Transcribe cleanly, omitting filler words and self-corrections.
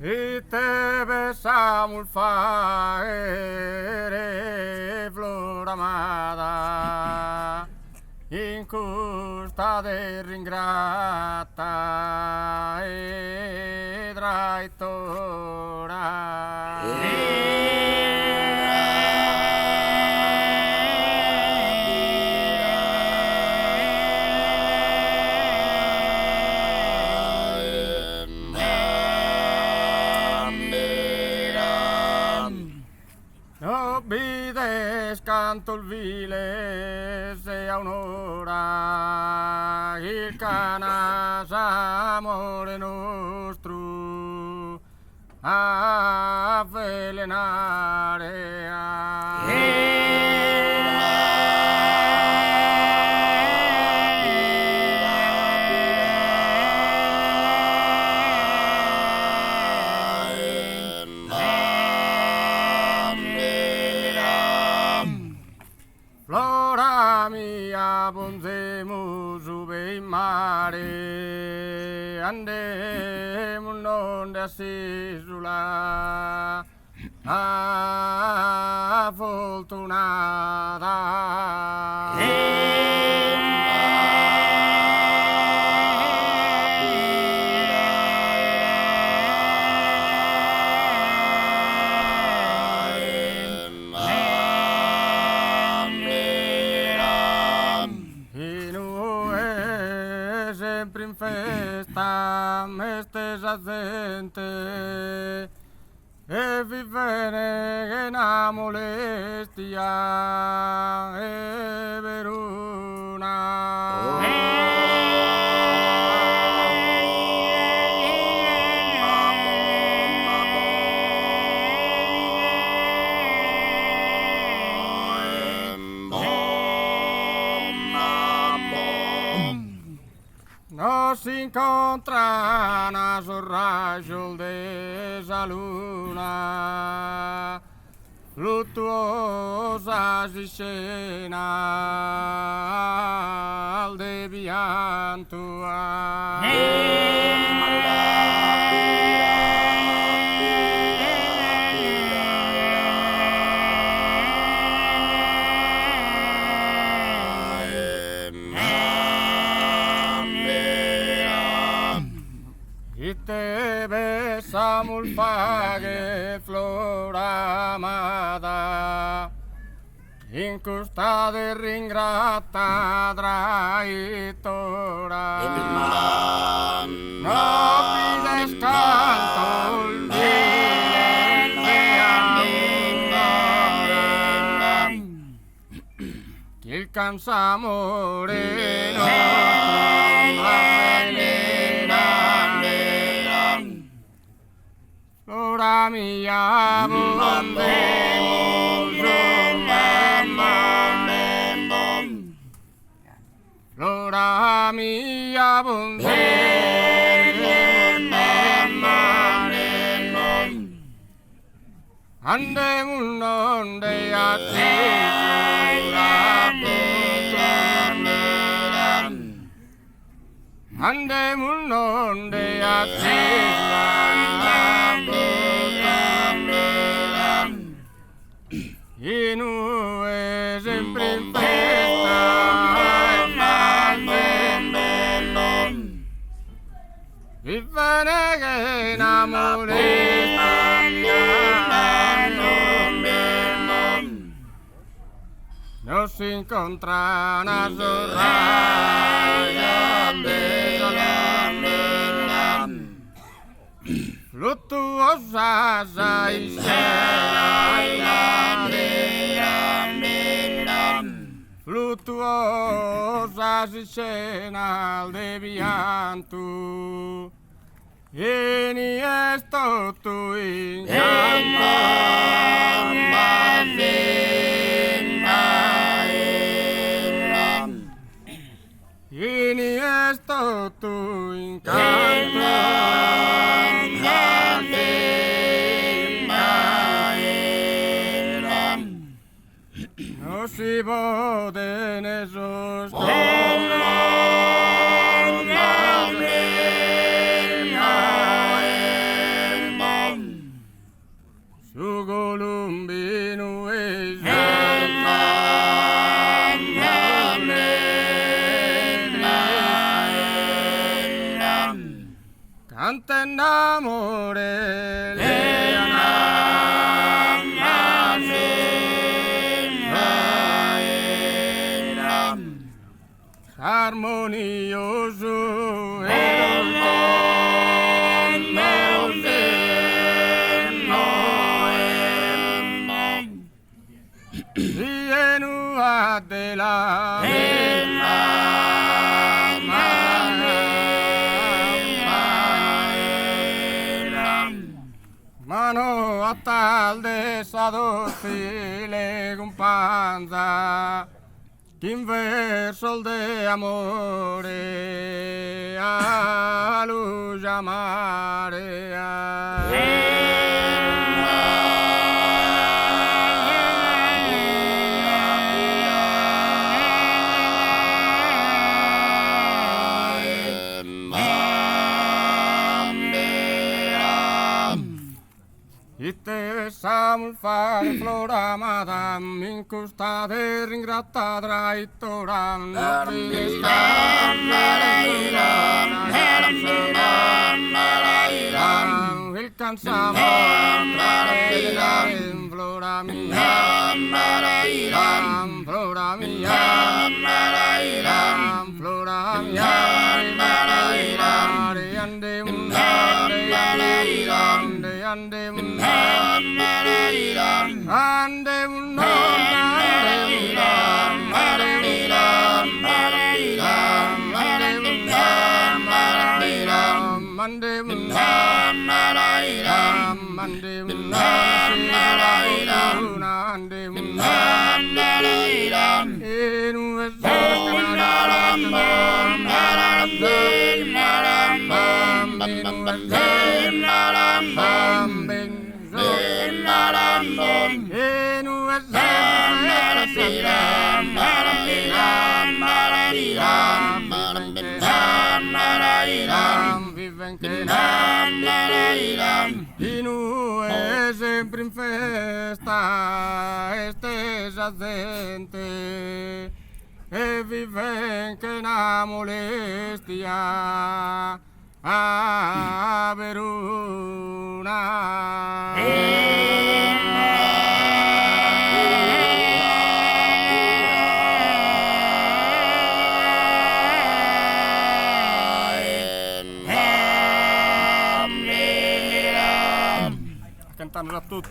y te besamos faere flor amada in custa de ringrata e draitora. No vides canto il vile sia un'ora il canas amore nostro a avvelenare. Flora mia bonzemo sube in mare andemo non da sisula a fortunata. Sempre in festa mestesa gente e vivere una molestia e veruna. Nos incontrana sul raggio della luna, fluttuosa si scena al devianto. Y te besamos el pague flor amada, incrusta de ringrata traitora. No pides canto, que el cansa moreno. Flora mia Flora mia andiamo un'onde a andiamo un'onde a y no es sempre in festa vivere che in amore nos incontra una sorraya fluttuosa sai fluttuosa si scena al devianto e ni esto tu in y ni esto tu no si poden esos te enamores. Armonioso era el de la mano a tal de sadocile companza in verso de amore a lu chiamare Itte samul fare flora madam in costa de ringratta draitora il cansamo flora mia flora mia flora mia ande ande è sempre in festa este giacente e vive che una molestia a Verona. Cantando a tutti.